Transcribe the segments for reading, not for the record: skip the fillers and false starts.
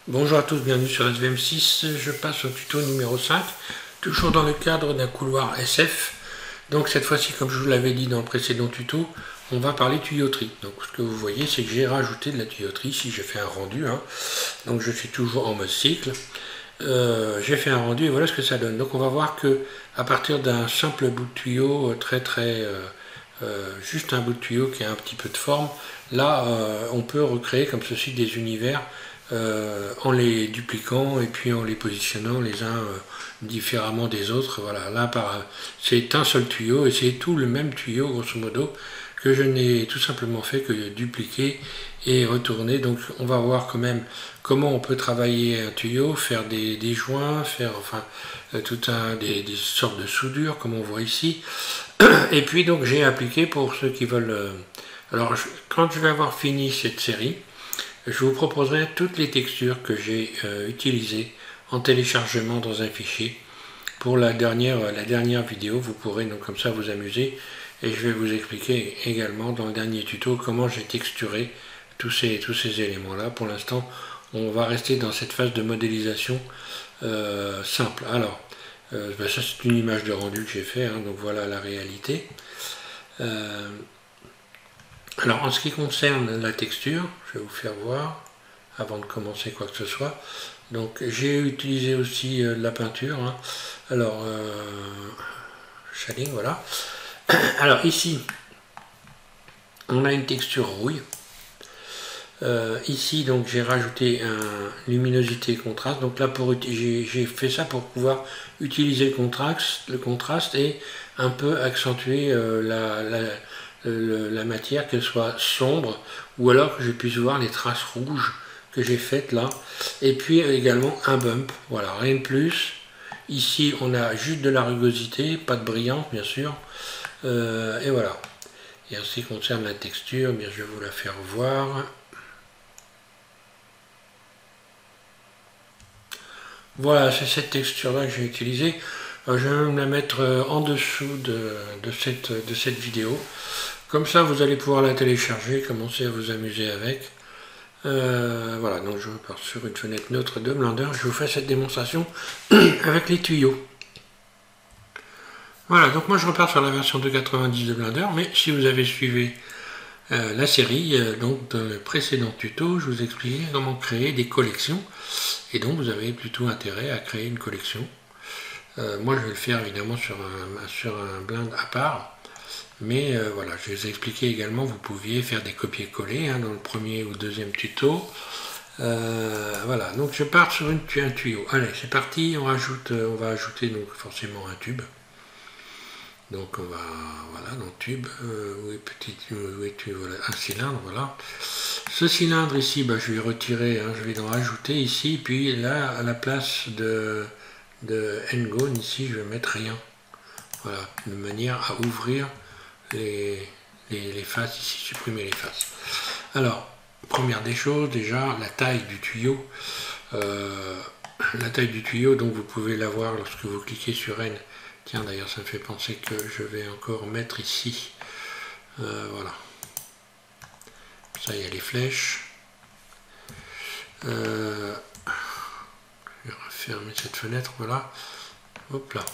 Bonjour à tous, bienvenue sur SVM6, je passe au tuto numéro 5, toujours dans le cadre d'un couloir SF. Donc cette fois-ci, comme je vous l'avais dit dans le précédent tuto, on va parler tuyauterie. Donc ce que vous voyez, c'est que j'ai rajouté de la tuyauterie, ici j'ai fait un rendu, donc je suis toujours en mode cycle. J'ai fait un rendu et voilà ce que ça donne. Donc on va voir que à partir d'un simple bout de tuyau, juste un bout de tuyau qui a un petit peu de forme, là on peut recréer comme ceci des univers en les dupliquant et puis en les positionnant les uns différemment des autres. Voilà, là c'est un seul tuyau et c'est tout le même tuyau grosso modo que je n'ai tout simplement fait que dupliquer et retourner. Donc on va voir quand même comment on peut travailler un tuyau, faire des joints, faire enfin des sortes de soudures comme on voit ici. Et puis donc j'ai appliqué pour ceux qui veulent. Quand je vais avoir fini cette série, je vous proposerai toutes les textures que j'ai utilisées en téléchargement dans un fichier. Pour la dernière vidéo, vous pourrez donc comme ça vous amuser et je vais vous expliquer également dans le dernier tuto comment j'ai texturé tous ces éléments-là. Pour l'instant, on va rester dans cette phase de modélisation simple. Alors, ça c'est une image de rendu que j'ai fait, donc voilà la réalité. Alors en ce qui concerne la texture, je vais vous faire voir avant de commencer quoi que ce soit. Donc j'ai utilisé aussi de la peinture. Alors shading, voilà. Alors ici, on a une texture rouille. Ici donc j'ai rajouté un luminosité et contraste. Donc là j'ai fait ça pour pouvoir utiliser le contraste et un peu accentuer la matière, qu'elle soit sombre ou alors que je puisse voir les traces rouges que j'ai faites là. Et puis également un bump, voilà, rien de plus. Ici on a juste de la rugosité, pas de brillance bien sûr. Et voilà. Et en ce qui concerne la texture, bien je vais vous la faire voir. Voilà, c'est cette texture là que j'ai utilisée. Je vais même la mettre en dessous de cette vidéo. Comme ça, vous allez pouvoir la télécharger, commencer à vous amuser avec. Voilà, donc je repars sur une fenêtre neutre de Blender. Je vous fais cette démonstration avec les tuyaux. Voilà, donc moi je repars sur la version 2.90 de Blender, mais si vous avez suivi la série, donc dans le précédent tuto, je vous expliquais comment créer des collections. Et donc vous avez plutôt intérêt à créer une collection. Moi je vais le faire évidemment sur un blind à part. Mais voilà, je vous ai expliqué également, vous pouviez faire des copier-coller dans le premier ou deuxième tuto. Voilà, donc je pars sur un tuyau. Allez, c'est parti, on va ajouter donc forcément un tube. Donc on va, voilà, dans le tube, voilà, un cylindre, voilà. Ce cylindre ici, je vais retirer, je vais en rajouter ici, puis là, à la place de N-Gone, ici, je vais mettre rien. Voilà, de manière à ouvrir les faces ici, supprimer les faces. Alors, première des choses, déjà, la taille du tuyau. La taille du tuyau, donc vous pouvez la voir lorsque vous cliquez sur N. Tiens, d'ailleurs, ça me fait penser que je vais encore mettre ici. Voilà. Ça, il y a les flèches. Je vais refermer cette fenêtre, voilà. Hop là.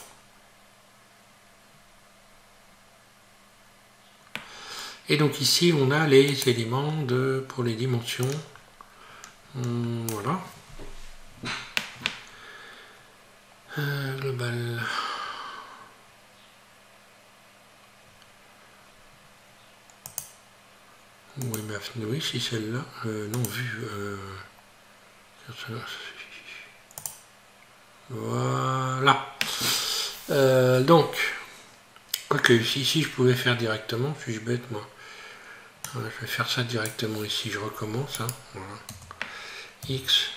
Et donc ici, on a les éléments pour les dimensions. Voilà. Global. Oui, si celle-là. Non, vue. Voilà. Donc, quoique ici je pouvais faire directement, suis-je bête moi. Voilà, je vais faire ça directement ici, je recommence. Voilà. X.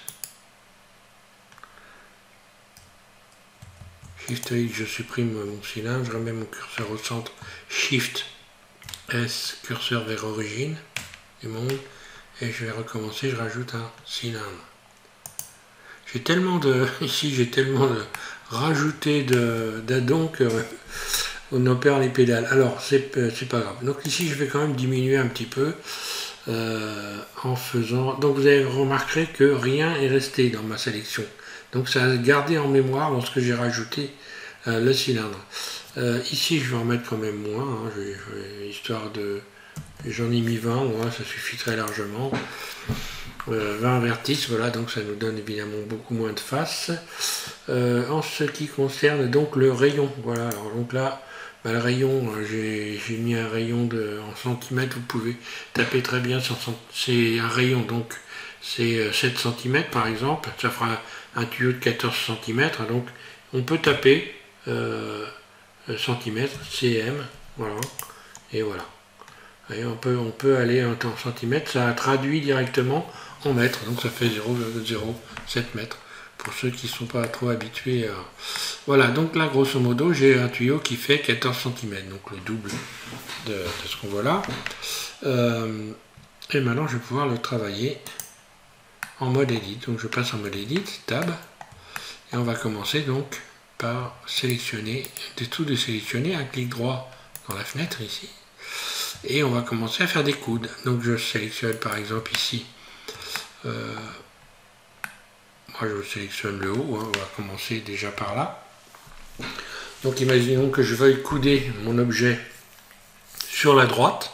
Shift X, je supprime mon cylindre, je remets mon curseur au centre. Shift S, curseur vers origine du monde. Et je vais recommencer, je rajoute un cylindre. J'ai tellement de. Ici j'ai tellement de rajouter d'addons que on en perd les pédales. Alors c'est pas grave. Donc ici je vais quand même diminuer un petit peu. en faisant... Donc vous avez remarqué que rien est resté dans ma sélection. Donc ça a gardé en mémoire lorsque j'ai rajouté le cylindre. Ici je vais en mettre quand même moins, hein, histoire de... J'en ai mis 20, ouais, ça suffit très largement. 20 vertices, voilà, donc ça nous donne évidemment beaucoup moins de faces. En ce qui concerne donc le rayon, voilà, alors donc là, bah, le rayon, j'ai mis un rayon en centimètres, vous pouvez taper très bien, c'est un rayon, donc c'est 7 cm par exemple, ça fera un tuyau de 14 cm, donc on peut taper centimètres, cm, voilà, et voilà. Et on peut aller en centimètres, ça traduit directement en mètres, donc ça fait 0,07 mètres, pour ceux qui ne sont pas trop habitués à... Voilà, donc là, grosso modo, j'ai un tuyau qui fait 14 cm, donc le double de ce qu'on voit là. Et maintenant, je vais pouvoir le travailler en mode Edit. Donc je passe en mode Edit, Tab, et on va commencer donc par sélectionner, tout désélectionner, un clic droit dans la fenêtre ici. Et on va commencer à faire des coudes. Donc je sélectionne par exemple ici, moi je sélectionne le haut, hein, on va commencer déjà par là. Donc imaginons que je veuille couder mon objet sur la droite.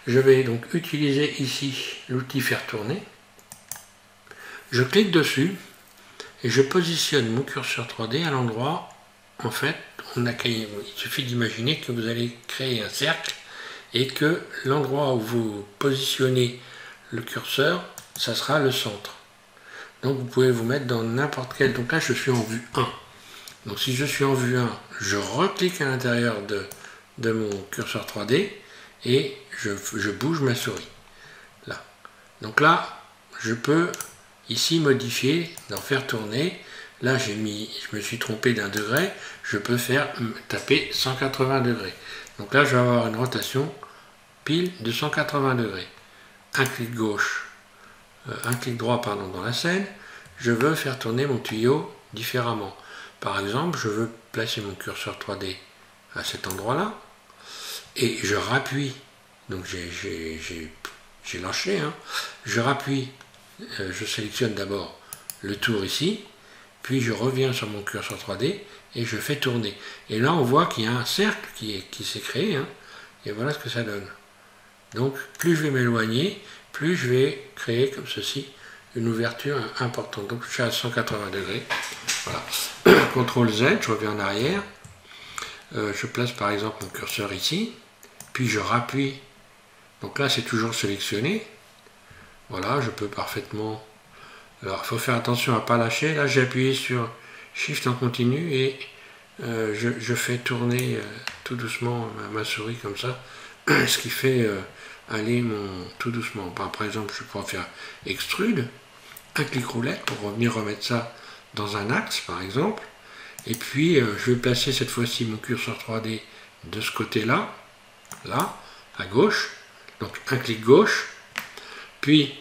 Je vais donc utiliser ici l'outil faire tourner. Je clique dessus et je positionne mon curseur 3D à l'endroit, en fait, il suffit d'imaginer que vous allez créer un cercle et que l'endroit où vous positionnez le curseur, ça sera le centre. Donc vous pouvez vous mettre dans n'importe quel... Donc là je suis en vue 1. Donc si je suis en vue 1, je reclique à l'intérieur de mon curseur 3D et je bouge ma souris. Là. Donc là, je peux ici modifier, d'en faire tourner. Là je me suis trompé d'un degré, je peux taper 180 degrés. Donc là je vais avoir une rotation pile de 180 degrés. Un clic gauche, un clic droit pardon, dans la scène, je veux faire tourner mon tuyau différemment. Par exemple, je veux placer mon curseur 3D à cet endroit-là et je rappuie. Donc j'ai lâché, hein. Je rappuie, je sélectionne d'abord le tour ici, puis je reviens sur mon curseur 3D et je fais tourner. Et là on voit qu'il y a un cercle qui s'est créé, hein, et voilà ce que ça donne. Donc plus je vais m'éloigner, plus je vais créer comme ceci une ouverture importante. Donc je suis à 180 degrés. Voilà. CTRL Z, je reviens en arrière. Je place par exemple mon curseur ici, puis je rappuie. Donc là c'est toujours sélectionné. Voilà, je peux parfaitement... Alors il faut faire attention à ne pas lâcher. Là j'ai appuyé sur Shift en continu et je fais tourner tout doucement ma souris comme ça, ce qui fait aller tout doucement. Par exemple, je peux faire extrude, un clic roulette pour revenir remettre ça dans un axe par exemple, et puis je vais placer cette fois-ci mon curseur 3D de ce côté-là, là, à gauche, donc un clic gauche, puis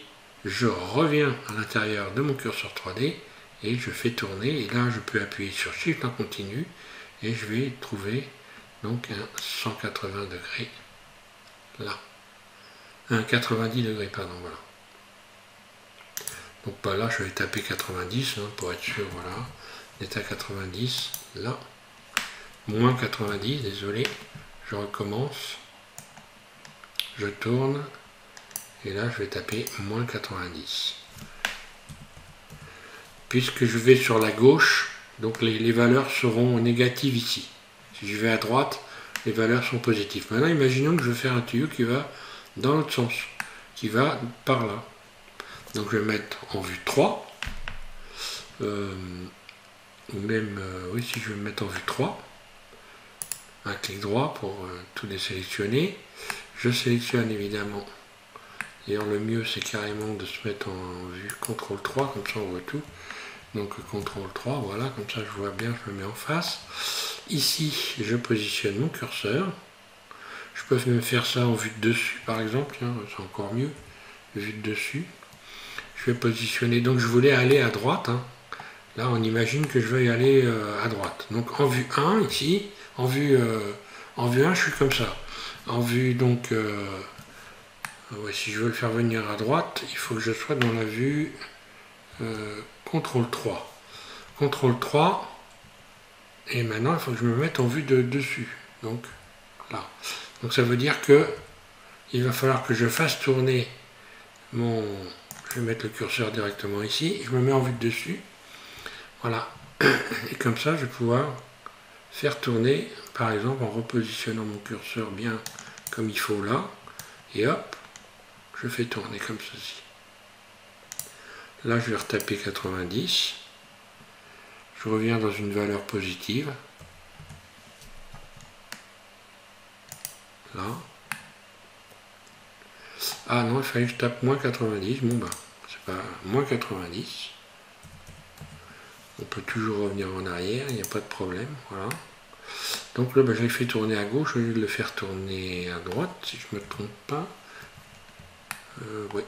je reviens à l'intérieur de mon curseur 3D et je fais tourner, et là je peux appuyer sur Shift en continu et je vais trouver donc un 180 degrés là, un 90 degrés pardon, voilà. Donc bah, là je vais taper 90 hein, pour être sûr, voilà, on est à 90 là, moins 90, désolé, je recommence, je tourne et là je vais taper moins 90. Puisque je vais sur la gauche, donc les valeurs seront négatives ici. Si je vais à droite, les valeurs sont positives. Maintenant, imaginons que je vais faire un tuyau qui va dans l'autre sens, qui va par là. Donc je vais mettre en vue 3, ou même, oui, si je vais me mettre en vue 3, un clic droit pour tout désélectionner. Je sélectionne évidemment, d'ailleurs le mieux c'est carrément de se mettre en vue CTRL 3, comme ça on voit tout. Donc CTRL 3, voilà, comme ça je vois bien, je me mets en face. Ici, je positionne mon curseur. Je peux même faire ça en vue de dessus, par exemple, c'est encore mieux, vue de dessus. Je vais positionner, donc je voulais aller à droite. Hein. Là, on imagine que je vais y aller à droite. Donc en vue 1, ici, en vue 1, je suis comme ça. En vue, donc, Ouais, si je veux le faire venir à droite, il faut que je sois dans la vue CTRL 3. CTRL 3, et maintenant il faut que je me mette en vue de dessus. Donc là. Donc ça veut dire que il va falloir que je fasse tourner mon... Je vais mettre le curseur directement ici, je me mets en vue de dessus. Voilà. Et comme ça, je vais pouvoir faire tourner, par exemple, en repositionnant mon curseur bien comme il faut là. Et hop, je fais tourner comme ceci. Là, je vais retaper 90. Je reviens dans une valeur positive. Là. Ah non, il fallait que je tape moins 90. Bon ben, c'est pas moins 90. On peut toujours revenir en arrière, il n'y a pas de problème. Voilà. Donc là, ben, je l'ai fait tourner à gauche au lieu de le faire tourner à droite, si je ne me trompe pas. Oui.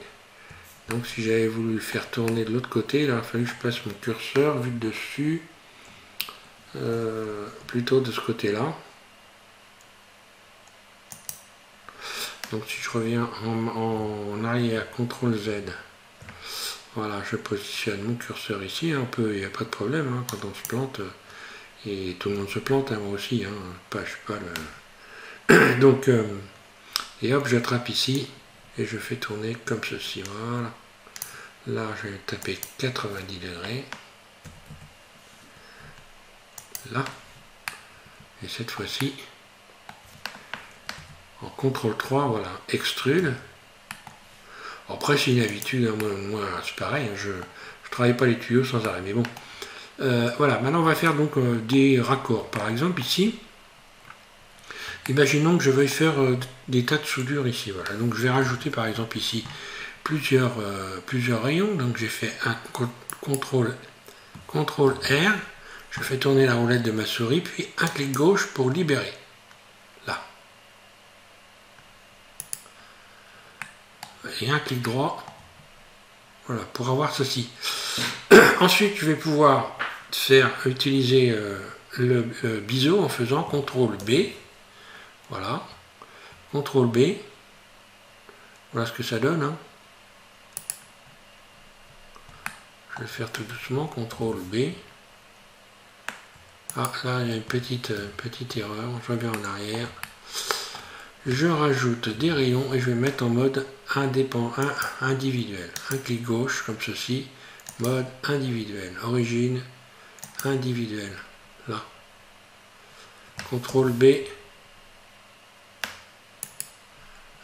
Donc si j'avais voulu le faire tourner de l'autre côté, là, il a fallu que je place mon curseur vu de dessus, plutôt de ce côté-là. Donc si je reviens en arrière, CTRL Z, voilà, je positionne mon curseur ici, un peu, il n'y a pas de problème, hein, quand on se plante, et tout le monde se plante, hein, moi aussi, hein, pas, je suis pas le... Donc, et hop, j'attrape ici, et je fais tourner comme ceci, voilà. Là, je vais taper 90 degrés, là, et cette fois-ci, en CTRL 3, voilà, extrude. Après, c'est une habitude, hein, moi c'est pareil, hein, je ne travaille pas les tuyaux sans arrêt, mais bon. Voilà, maintenant on va faire donc des raccords. Par exemple, ici, imaginons que je veuille faire des tas de soudure ici. Voilà, donc je vais rajouter par exemple ici plusieurs rayons. Donc j'ai fait un CTRL R, je fais tourner la roulette de ma souris, puis un clic gauche pour libérer. Là. Et un clic droit, voilà, pour avoir ceci. Ensuite, je vais pouvoir utiliser le biseau en faisant CTRL B. Voilà. CTRL B. Voilà ce que ça donne. Hein. Je vais faire tout doucement. CTRL B. Ah, là, il y a une petite erreur. Je reviens en arrière. Je rajoute des rayons et je vais mettre en mode individuel. Un clic gauche, comme ceci. Mode individuel. Origine individuelle. Là. CTRL B.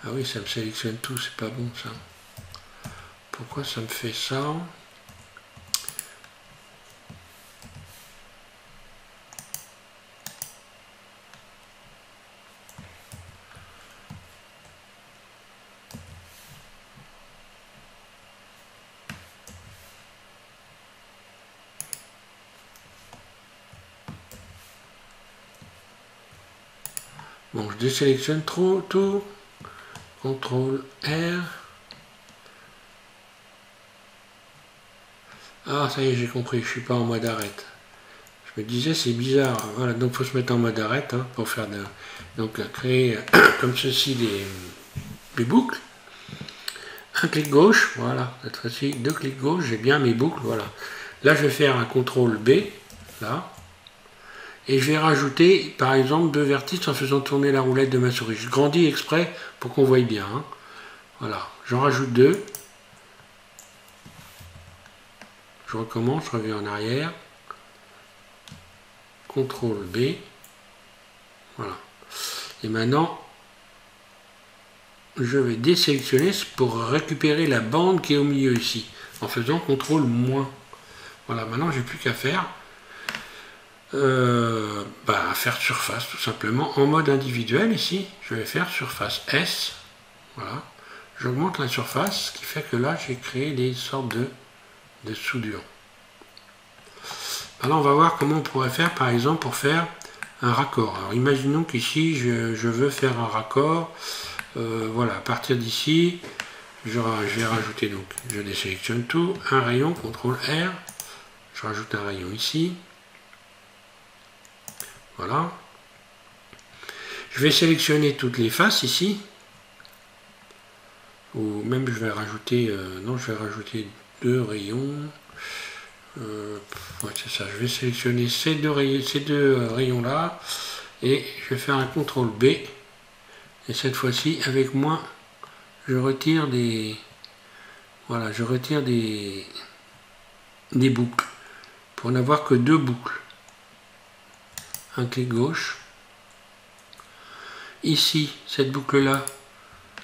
Ah oui, ça me sélectionne tout, c'est pas bon ça. Pourquoi ça me fait ça? Bon, je désélectionne trop tout. CTRL R. Ah, ça y est, j'ai compris, je suis pas en mode arrête. Je me disais, c'est bizarre. Voilà, donc il faut se mettre en mode arrête hein, pour faire donc créer comme ceci des boucles. Un clic gauche, voilà, cette fois-ci, deux clics gauche, j'ai bien mes boucles, voilà. Là, je vais faire un CTRL B, là. Et je vais rajouter, par exemple, deux vertices en faisant tourner la roulette de ma souris. Je grandis exprès pour qu'on voie bien. Hein. Voilà, j'en rajoute deux. Je recommence, je reviens en arrière. CTRL B. Voilà. Et maintenant, je vais désélectionner pour récupérer la bande qui est au milieu ici, en faisant CTRL moins. Voilà, maintenant, j'ai plus qu'à faire. Faire surface tout simplement en mode individuel ici je vais faire surface S, voilà, j'augmente la surface, ce qui fait que là j'ai créé des sortes de soudure. Alors on va voir comment on pourrait faire par exemple pour faire un raccord. Alors imaginons qu'ici je veux faire un raccord, voilà, à partir d'ici je vais rajouter, donc je désélectionne tout, un rayon, CTRL R, je rajoute un rayon ici. Voilà. Je vais sélectionner toutes les faces ici. ou même je vais rajouter, non, je vais rajouter 2 rayons. Ouais, c'est ça, je vais sélectionner ces deux rayons là et je vais faire un CTRL B, et cette fois-ci avec moi je retire des, voilà, je retire des boucles pour n'avoir que 2 boucles. Un clic gauche, ici cette boucle là,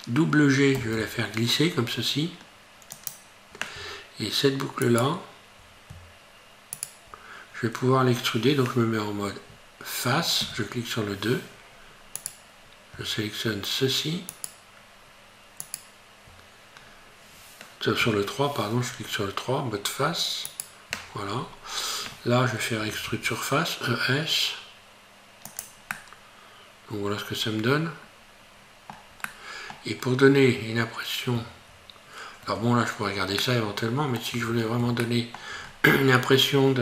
double G, je vais la faire glisser comme ceci, et cette boucle là je vais pouvoir l'extruder, donc je me mets en mode face, je clique sur le 2, je sélectionne ceci, sur le 3, pardon, je clique sur le 3, mode face, voilà. Là, je vais faire extrude surface, ES, donc voilà ce que ça me donne. Et pour donner une impression, alors bon là je pourrais regarder ça éventuellement, mais si je voulais vraiment donner une impression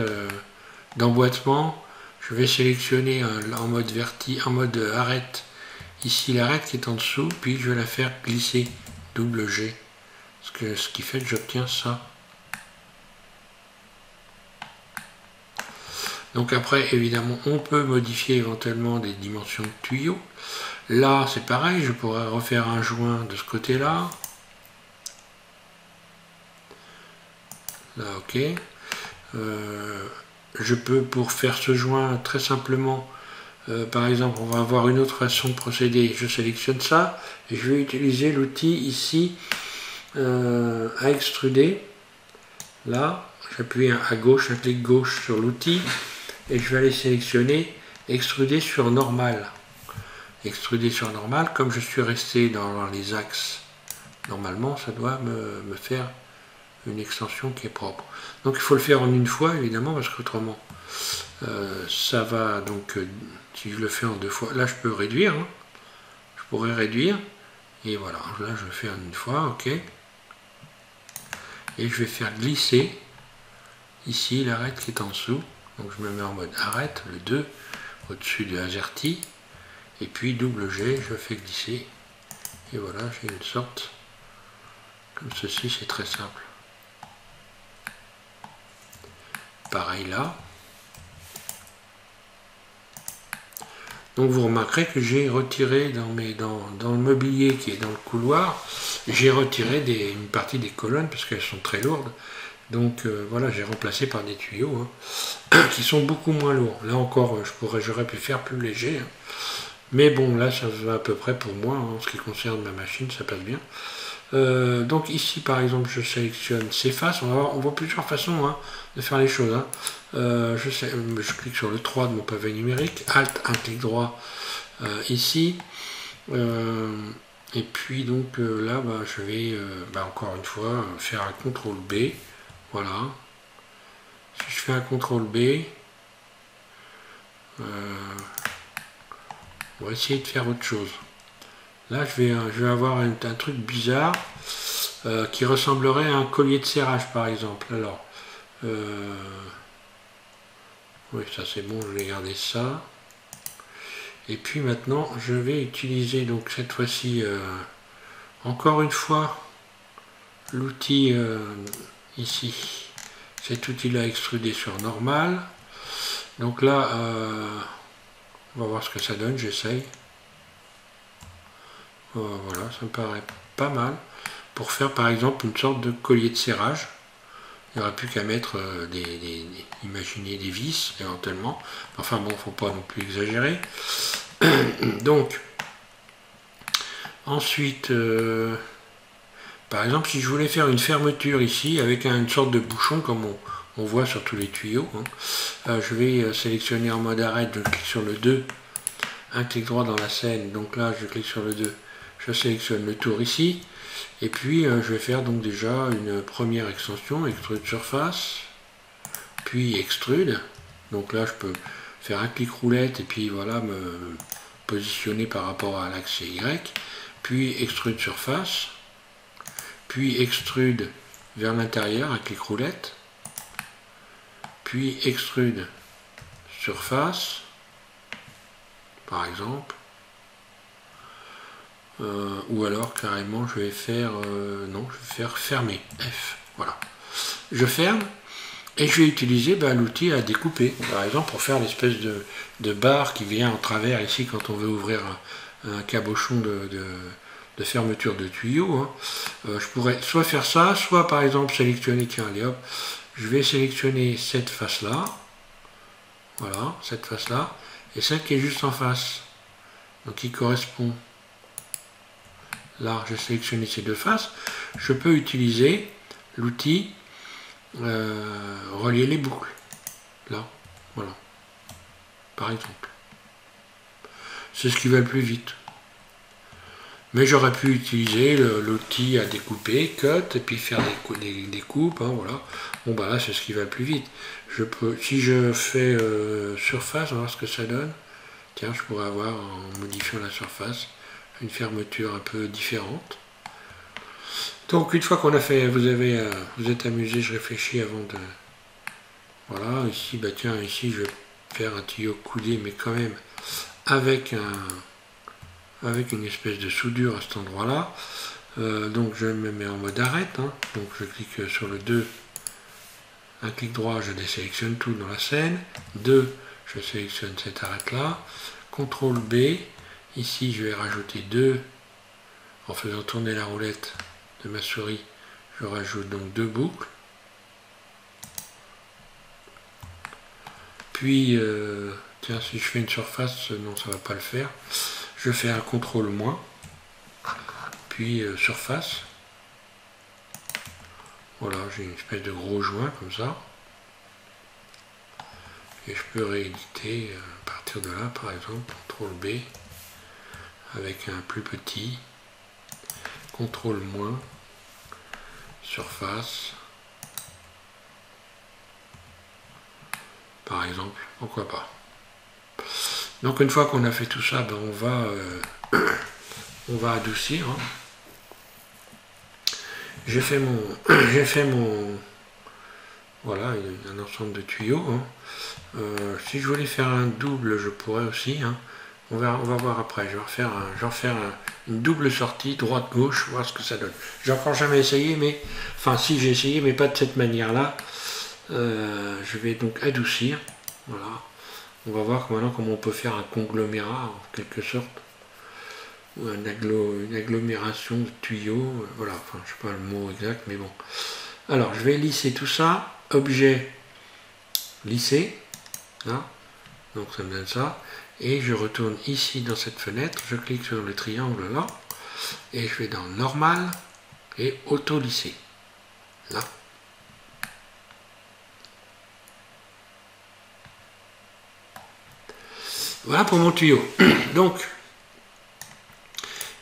d'emboîtement, je vais sélectionner en mode arête, ici l'arête qui est en dessous, puis je vais la faire glisser, double G, ce qui fait que j'obtiens ça. Donc après, évidemment, on peut modifier éventuellement des dimensions de tuyaux. Là, c'est pareil, je pourrais refaire un joint de ce côté-là. Là, ok. Je peux, pour faire ce joint, très simplement, par exemple, on va avoir une autre façon de procéder. Je sélectionne ça, et je vais utiliser l'outil ici, à extruder. Là, j'appuie à gauche, un clic gauche sur l'outil, et je vais aller sélectionner extruder sur normal. Extruder sur normal, comme je suis resté dans les axes, normalement ça doit me faire une extension qui est propre. Donc il faut le faire en une fois évidemment, parce qu'autrement ça va, donc si je le fais en 2 fois, là je peux réduire, hein. Je pourrais réduire, et voilà, là je le fais en une fois, ok. Et je vais faire glisser ici l'arête qui est en dessous. Donc je me mets en mode arête, le 2, au-dessus de AZERTY, et puis double G, je fais glisser, et voilà, j'ai une sorte, comme ceci, c'est très simple. Pareil là. Donc vous remarquerez que j'ai retiré dans le mobilier qui est dans le couloir, j'ai retiré une partie des colonnes, parce qu'elles sont très lourdes. Donc voilà, j'ai remplacé par des tuyaux qui sont beaucoup moins lourds. Là encore, j'aurais pu faire plus léger. Hein. Mais bon, là, ça va à peu près pour moi. En ce qui concerne ma machine, ça passe bien. Donc ici, par exemple, je sélectionne ces faces. On voit plusieurs façons de faire les choses. Hein. Je clique sur le 3 de mon pavé numérique. Alt, un clic droit ici. Et puis donc là, je vais encore une fois faire un CTRL B. Voilà. Si je fais un CTRL B, on va essayer de faire autre chose. Là, je vais avoir un truc bizarre qui ressemblerait à un collier de serrage, par exemple. Alors, oui, ça c'est bon, je vais garder ça. Et puis maintenant, je vais utiliser donc cette fois-ci, encore une fois, l'outil ici. Cet outil-là extrudé sur normal. Donc là, on va voir ce que ça donne, j'essaye. Voilà, ça me paraît pas mal. Pour faire par exemple une sorte de collier de serrage. Il n'y aurait plus qu'à mettre imaginer des vis éventuellement. Enfin bon, faut pas non plus exagérer. Donc, ensuite, par exemple, si je voulais faire une fermeture ici avec une sorte de bouchon comme on voit sur tous les tuyaux, je vais sélectionner en mode arrêt, je clique sur le 2, un clic droit dans la scène, donc là je clique sur le 2, je sélectionne le tour ici, et puis je vais faire donc déjà une première extension, extrude surface, puis extrude, donc là je peux faire un clic roulette et puis voilà me positionner par rapport à l'axe Y, puis extrude surface, puis extrude vers l'intérieur, un clic roulette, puis extrude surface, par exemple. ou alors carrément je vais faire, non, je vais faire fermer, F, voilà. Je ferme et je vais utiliser l'outil à découper, par exemple pour faire l'espèce de barre qui vient en travers ici quand on veut ouvrir un cabochon de fermeture de tuyau. Hein. Je pourrais soit faire ça, soit par exemple sélectionner, tiens allez hop, je vais sélectionner cette face là, voilà, cette face là, et celle qui est juste en face, donc qui correspond. Là, j'ai sélectionné ces deux faces. Je peux utiliser l'outil relier les boucles. Là, voilà. Par exemple. C'est ce qui va le plus vite. Mais j'aurais pu utiliser l'outil à découper, cut, et puis faire des coupes. Hein, voilà. Bon, là, c'est ce qui va le plus vite. Si je fais surface, on va voir ce que ça donne. Tiens, je pourrais avoir, en modifiant la surface, une fermeture un peu différente. Donc une fois qu'on a fait, vous êtes amusé, je réfléchis avant de... Voilà, ici, tiens, ici je vais faire un tuyau coulé, mais quand même avec une espèce de soudure à cet endroit-là. Donc je me mets en mode arrête, hein. Donc je clique sur le 2, un clic droit, je désélectionne tout dans la scène. 2, je sélectionne cette arrête-là. CTRL B, ici je vais rajouter 2, en faisant tourner la roulette de ma souris, je rajoute donc 2 boucles. Puis, tiens, si je fais une surface, non, ça va pas le faire. Je fais un CTRL-, puis surface. Voilà, j'ai une espèce de gros joint comme ça. Et je peux rééditer à partir de là, par exemple, CTRL-B, avec un plus petit, CTRL-, surface, par exemple, pourquoi pas. Donc une fois qu'on a fait tout ça, on va adoucir. Hein. J'ai fait mon voilà, un ensemble de tuyaux. Hein. Si je voulais faire un double, je pourrais aussi. Hein. On va voir après. Je vais refaire une double sortie droite-gauche, voir ce que ça donne. J'ai encore jamais essayé, mais enfin si j'ai essayé, mais pas de cette manière-là. Je vais donc adoucir. Voilà. On va voir maintenant comment on peut faire un conglomérat en quelque sorte, ou une agglomération de tuyaux. Voilà. Enfin, je sais pas le mot exact, mais bon. Alors, je vais lisser tout ça. Objet lisser. Là. Donc ça me donne ça. Et je retourne ici dans cette fenêtre, je clique sur le triangle là, et je vais dans normal et auto lisser. Là. Voilà pour mon tuyau. Donc,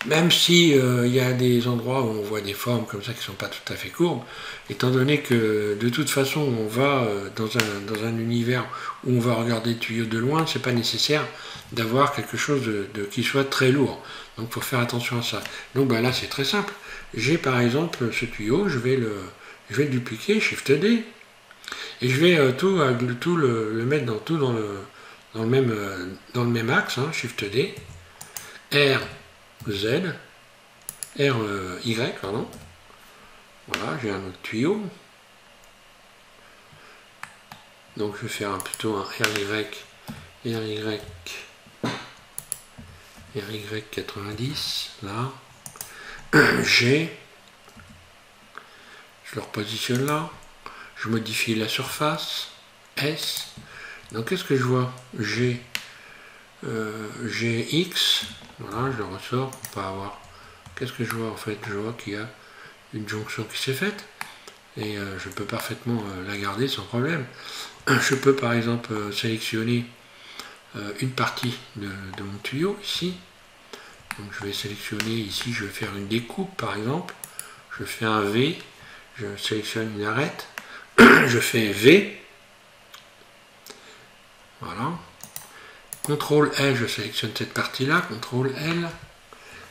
même si y a des endroits où on voit des formes comme ça qui ne sont pas tout à fait courbes, étant donné que de toute façon on va dans un univers où on va regarder le tuyau de loin, c'est pas nécessaire d'avoir quelque chose qui soit très lourd. Donc il faut faire attention à ça. Donc là c'est très simple. J'ai par exemple ce tuyau, je vais le dupliquer, Shift D, et je vais tout le mettre dans le même axe, hein, Shift D, R, Z, Y, pardon. Voilà, j'ai un autre tuyau. Donc je vais faire plutôt un RY 90, là. G, je le repositionne là. Je modifie la surface. S. Donc qu'est-ce que je vois? GX, voilà, je le ressors pour pas avoir. Qu'est-ce que je vois en fait? Je vois qu'il y a une jonction qui s'est faite et je peux parfaitement la garder sans problème. Je peux par exemple sélectionner une partie de mon tuyau ici. Donc je vais sélectionner ici, je vais faire une découpe par exemple. Je fais un V, je sélectionne une arête, je fais V. Voilà. CTRL L, je sélectionne cette partie-là, CTRL L,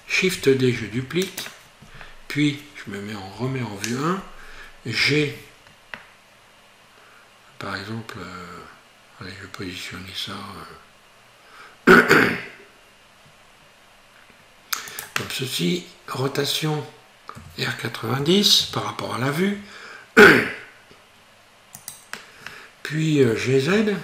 Shift D, je duplique, puis je me remets en vue 1, G, par exemple, allez, je vais positionner ça comme ceci, rotation R90 par rapport à la vue, puis GZ,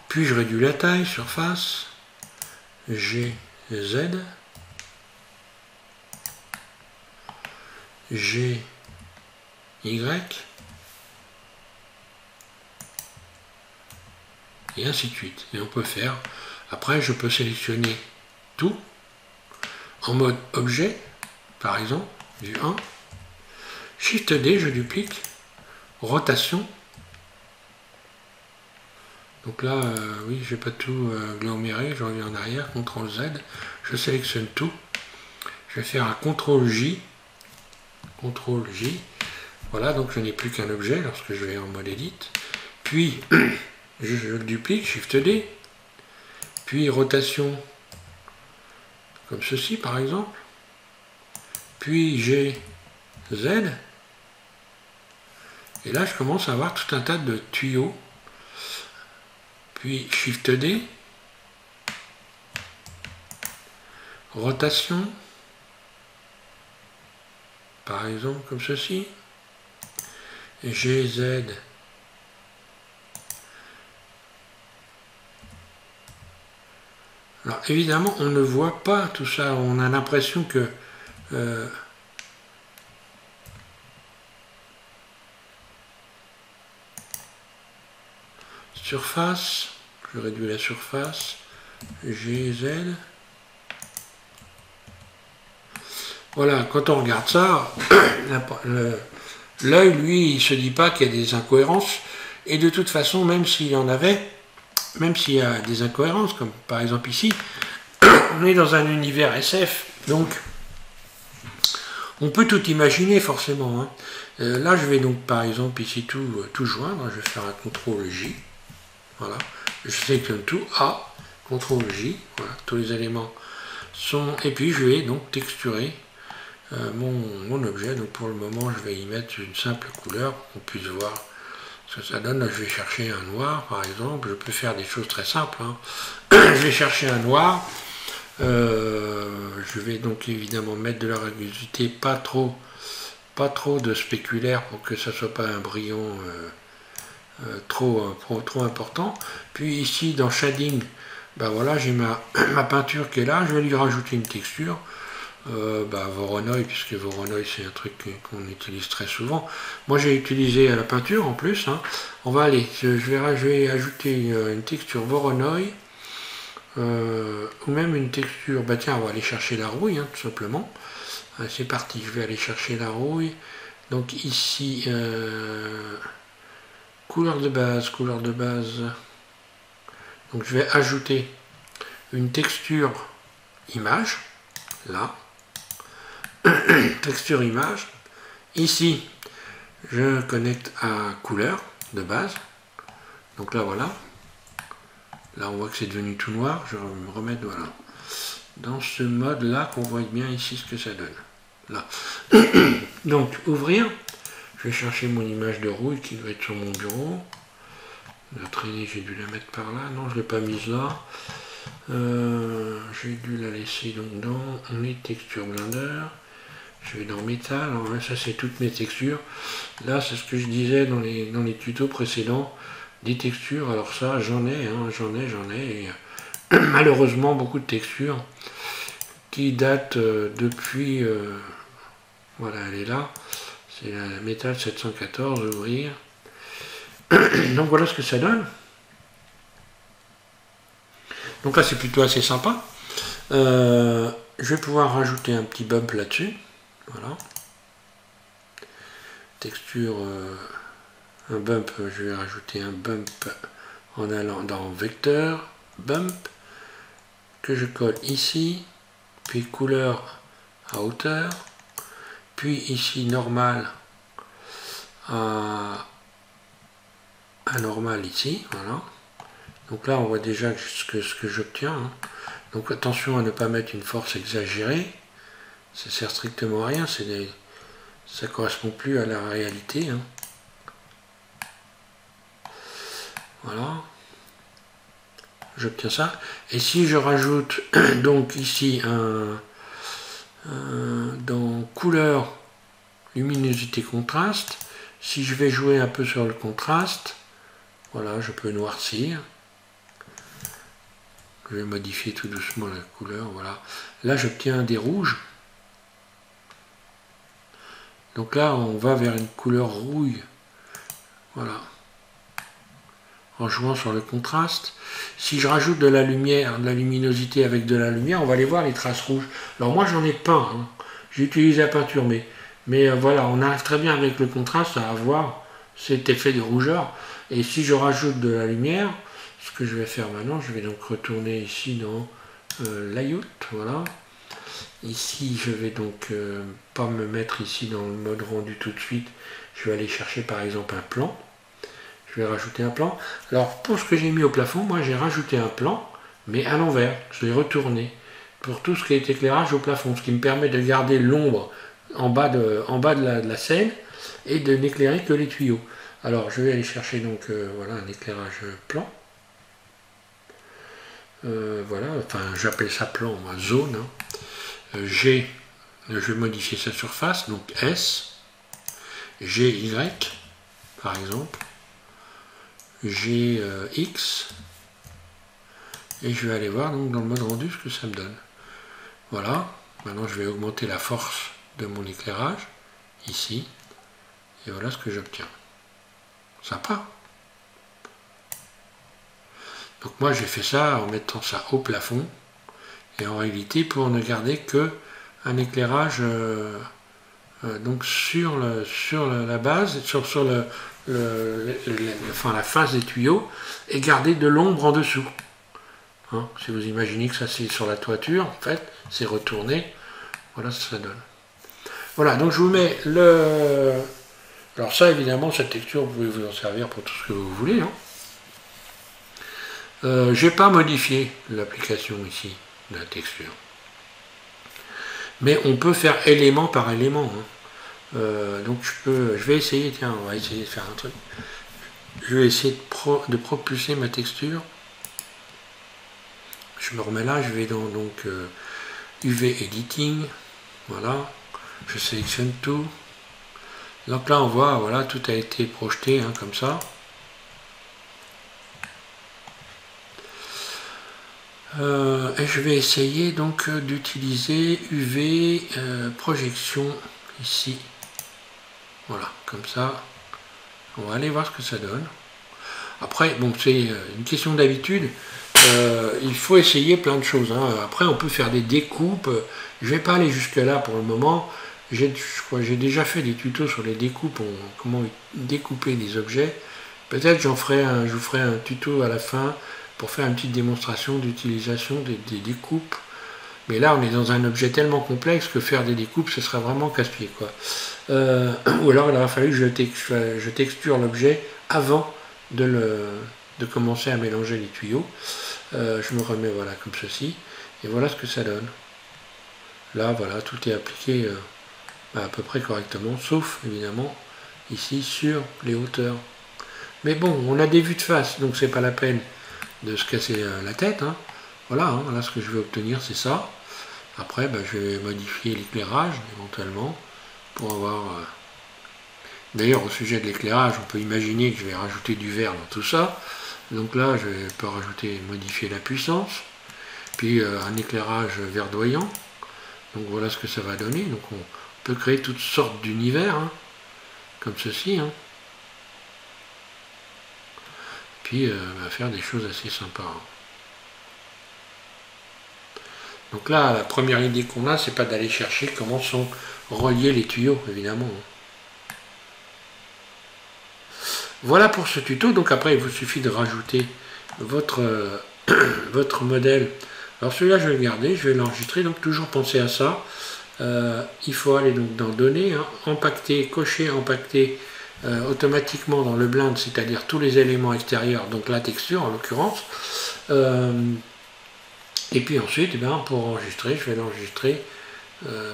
puis je réduis la taille, surface, GZ, GY, et ainsi de suite. Et on peut faire, après je peux sélectionner tout, en mode objet, par exemple, vue 1, Shift D, je duplique, rotation. Donc là, oui, je vais pas tout agglomérer, je reviens en arrière, CTRL Z, je sélectionne tout. Je vais faire un CTRL J, voilà, donc je n'ai plus qu'un objet lorsque je vais en mode Edit. Puis, je le duplique, Shift D, puis rotation, comme ceci par exemple, puis G, Z, et là je commence à avoir tout un tas de tuyaux, puis Shift D, rotation, par exemple comme ceci, GZ, alors évidemment on ne voit pas tout ça, on a l'impression que surface, je réduis la surface, GZ, voilà, quand on regarde ça, l'œil, lui, il se dit pas qu'il y a des incohérences, et de toute façon, même s'il y en avait, même s'il y a des incohérences, comme par exemple ici, on est dans un univers SF, donc on peut tout imaginer forcément. Hein. Là, je vais donc par exemple ici tout joindre, je vais faire un CTRL J, voilà, je sélectionne tout, A, CTRL J, voilà, tous les éléments sont, et puis je vais donc texturer mon objet. Donc pour le moment, je vais y mettre une simple couleur pour qu'on puisse voir ce que ça donne. Là, je vais chercher un noir, par exemple. Je peux faire des choses très simples. Hein. Je vais chercher un noir. Je vais donc évidemment mettre de la rugosité, pas trop de spéculaire pour que ça soit pas un brillant trop important. Puis ici, dans Shading, ben voilà, j'ai ma peinture qui est là. Je vais lui rajouter une texture. Voronoi, puisque Voronoi c'est un truc qu'on utilise très souvent. Moi j'ai utilisé à la peinture en plus. Hein. On va aller, je vais ajouter une texture Voronoi, ou même une texture, bah tiens, on va aller chercher la rouille, hein, tout simplement. C'est parti, je vais aller chercher la rouille. Donc ici, couleur de base. Donc je vais ajouter une texture image, là. Texture image. Ici, je connecte à couleur de base. Donc là, voilà. Là, on voit que c'est devenu tout noir. Je vais me remettre, voilà, dans ce mode-là, qu'on voit bien ici ce que ça donne. Là. Donc, ouvrir. Je vais chercher mon image de rouille qui doit être sur mon bureau. La traînée, j'ai dû la mettre par là. Non, je ne l'ai pas mise là. J'ai dû la laisser donc dans les textures Blender. Je vais dans métal, alors là, ça c'est toutes mes textures. Là c'est ce que je disais dans les tutos précédents, des textures. Alors ça j'en ai, hein, j'en ai, et malheureusement beaucoup de textures qui datent depuis, voilà, elle est là, c'est la métal 714, ouvrir. Donc voilà ce que ça donne. Donc là c'est plutôt assez sympa. Je vais pouvoir rajouter un petit bump là-dessus. Voilà. Texture, un bump, je vais rajouter un bump en allant dans vecteur, bump, que je colle ici, puis couleur à hauteur, puis ici normal à normal ici, voilà. Donc là on voit déjà ce que j'obtiens. Hein. Donc attention à ne pas mettre une force exagérée. Ça sert strictement à rien, ça correspond plus à la réalité. Hein. Voilà. j'obtiens ça. Et si je rajoute donc ici dans couleur, luminosité, contraste, si je vais jouer un peu sur le contraste, voilà, je peux noircir. Je vais modifier tout doucement la couleur, voilà. Là, j'obtiens des rouges. Donc là, on va vers une couleur rouille. Voilà. En jouant sur le contraste. Si je rajoute de la lumière, de la luminosité avec de la lumière, on va aller voir les traces rouges. Alors moi, j'en ai peint. Hein. J'ai utilisé la peinture, mais voilà, on arrive très bien avec le contraste à avoir cet effet de rougeur. Et si je rajoute de la lumière, ce que je vais faire maintenant, je vais donc retourner ici dans Layout, voilà. Ici, je vais donc pas me mettre ici dans le mode rendu tout de suite. Je vais aller chercher par exemple un plan. Je vais rajouter un plan. Alors, pour ce que j'ai mis au plafond, moi j'ai rajouté un plan, mais à l'envers. Je l'ai retourné pour tout ce qui est éclairage au plafond, ce qui me permet de garder l'ombre en bas de la scène et de n'éclairer que les tuyaux. Alors, je vais aller chercher donc voilà un éclairage plan. Voilà, enfin j'appelle ça plan, moi, zone. Hein. G, je vais modifier sa surface, donc S, GY par exemple, GX, et je vais aller voir donc dans le mode rendu ce que ça me donne. Voilà, maintenant je vais augmenter la force de mon éclairage, ici, et voilà ce que j'obtiens. Sympa. Donc moi j'ai fait ça en mettant ça au plafond, et en réalité pour ne garder que un éclairage donc sur la base, sur la face des tuyaux, et garder de l'ombre en dessous. Hein, si vous imaginez que ça c'est sur la toiture, en fait, c'est retourné, voilà ce que ça donne. Voilà, donc je vous mets le... Alors ça évidemment, cette texture, vous pouvez vous en servir pour tout ce que vous voulez. Hein. Je n'ai pas modifié l'application ici, de la texture. Mais on peut faire élément par élément. Hein. Donc je vais essayer, tiens, on va essayer de faire un truc. Je vais essayer de propulser ma texture. Je me remets là, je vais dans donc, UV Editing. Voilà, je sélectionne tout. Donc là on voit, voilà, tout a été projeté hein, comme ça. Et je vais essayer donc d'utiliser UV projection ici. Voilà, comme ça. On va aller voir ce que ça donne. Après, bon, c'est une question d'habitude. Il faut essayer plein de choses. Hein. Après, on peut faire des découpes. Je ne vais pas aller jusque là pour le moment. J'ai déjà fait des tutos sur les découpes, comment découper des objets. Peut-être je vous ferai un tuto à la fin pour faire une petite démonstration d'utilisation des découpes. Mais là, on est dans un objet tellement complexe que faire des découpes, ce sera vraiment casse-pied, quoi. Ou alors, il aura fallu que je texture l'objet avant de commencer à mélanger les tuyaux. Je me remets, voilà, comme ceci. Et voilà ce que ça donne. Là, voilà, tout est appliqué à peu près correctement, sauf, évidemment, ici, sur les hauteurs. Mais bon, on a des vues de face, donc c'est pas la peine de se casser la tête. Hein. Voilà, hein, là ce que je vais obtenir c'est ça. Après je vais modifier l'éclairage éventuellement pour avoir... D'ailleurs au sujet de l'éclairage, on peut imaginer que je vais rajouter du vert dans tout ça. Donc là je peux rajouter, modifier la puissance. Puis un éclairage verdoyant. Donc voilà ce que ça va donner. Donc on peut créer toutes sortes d'univers, hein, comme ceci. Hein. Puis faire des choses assez sympas. Donc là, la première idée qu'on a, c'est pas d'aller chercher comment sont reliés les tuyaux, évidemment. Voilà pour ce tuto. Donc après, il vous suffit de rajouter votre modèle. Alors celui-là, je vais le garder, je vais l'enregistrer. Donc toujours penser à ça. Il faut aller donc dans Données, hein, Empacter, cocher Empacter. Automatiquement dans le blend, c'est-à-dire tous les éléments extérieurs, donc la texture en l'occurrence. Et puis ensuite, pour enregistrer, je vais l'enregistrer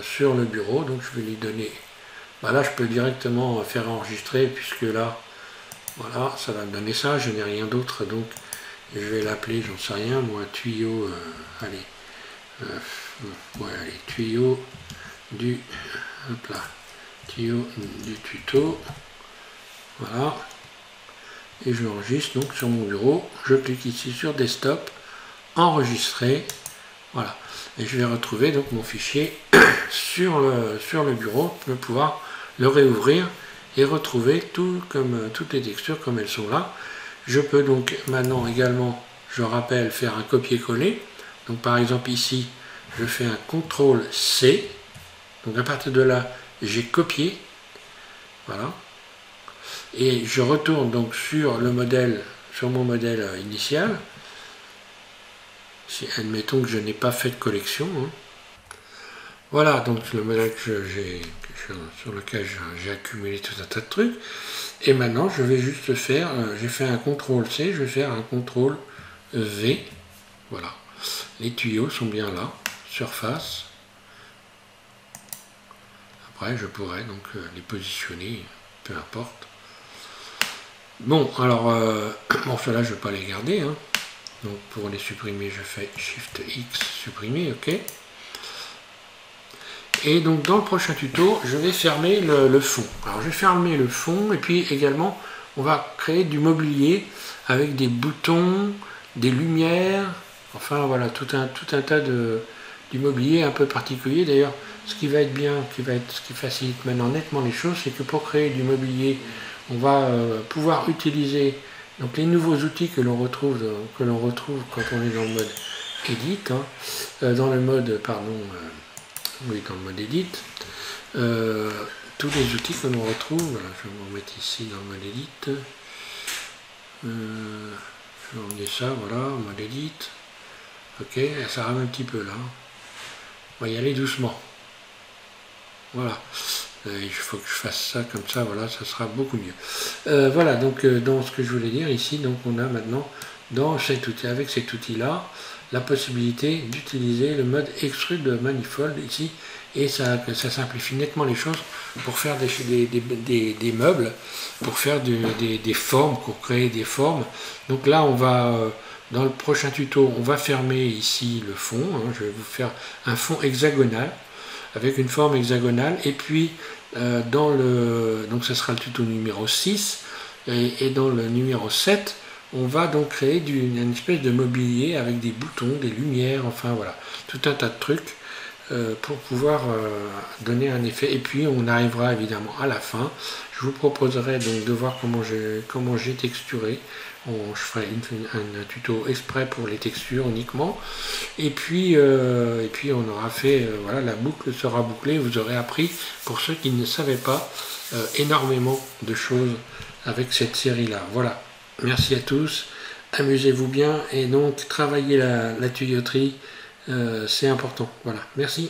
sur le bureau, donc je vais lui donner... Là, je peux directement faire enregistrer, puisque là, voilà, ça va me donner ça, je n'ai rien d'autre, donc je vais l'appeler, j'en sais rien, moi, tuyau, allez, ouais, allez, tuyau du, hop là, tuyau du tuto, voilà, et je l'enregistre donc sur mon bureau, je clique ici sur desktop, enregistrer, voilà, et je vais retrouver donc mon fichier sur le bureau, pour pouvoir le réouvrir et retrouver tout comme toutes les textures comme elles sont là. Je peux donc maintenant également, je rappelle, faire un copier-coller. Donc par exemple ici, je fais un CTRL-C. Donc à partir de là, j'ai copié. Voilà. Et je retourne donc sur le modèle, sur mon modèle initial. Si, admettons que je n'ai pas fait de collection. Hein. Voilà, donc le modèle sur lequel j'ai accumulé tout un tas de trucs. Et maintenant, je vais juste faire, j'ai fait un CTRL-C, je vais faire un CTRL-V. Voilà. Les tuyaux sont bien là, surface. Après, je pourrais donc les positionner, peu importe. Bon, alors, bon, cela, je ne vais pas les garder. Hein. Donc, pour les supprimer, je fais Shift-X, supprimer, OK. Et donc dans le prochain tuto, je vais fermer le fond. Alors je vais fermer le fond et puis également on va créer du mobilier avec des boutons, des lumières, enfin voilà, tout un tas du mobilier un peu particulier. D'ailleurs, ce qui va être bien, ce qui facilite maintenant nettement les choses, c'est que pour créer du mobilier, on va pouvoir utiliser donc les nouveaux outils que l'on retrouve quand on est dans le mode Edit, hein, dans le mode, pardon, oui, dans le mode Edit, tous les outils que l'on retrouve, voilà, je vais me remettre ici dans le mode Edit, je vais emmener ça, voilà, mode Edit, ok, ça rame un petit peu là, on va y aller doucement, voilà, il faut que je fasse ça comme ça, voilà, ça sera beaucoup mieux. Voilà, donc dans ce que je voulais dire ici, donc on a maintenant, dans cet outil, avec cet outil-là, la possibilité d'utiliser le mode extrude manifold ici, et ça simplifie nettement les choses pour faire des meubles, pour faire des formes, pour créer des formes. Donc là, on va, dans le prochain tuto, on va fermer ici le fond, hein, je vais vous faire un fond hexagonal, avec une forme hexagonale, et puis donc ce sera le tuto numéro 6, et dans le numéro 7, on va donc créer une espèce de mobilier avec des boutons, des lumières, enfin voilà, tout un tas de trucs pour pouvoir donner un effet. Et puis on arrivera évidemment à la fin. Je vous proposerai donc de voir comment j'ai texturé. Je ferai un tuto exprès pour les textures uniquement. Et puis on aura fait, voilà, la boucle sera bouclée. Vous aurez appris, pour ceux qui ne savaient pas, énormément de choses avec cette série-là. Voilà. Merci à tous, amusez-vous bien et donc travaillez la tuyauterie, c'est important. Voilà, merci.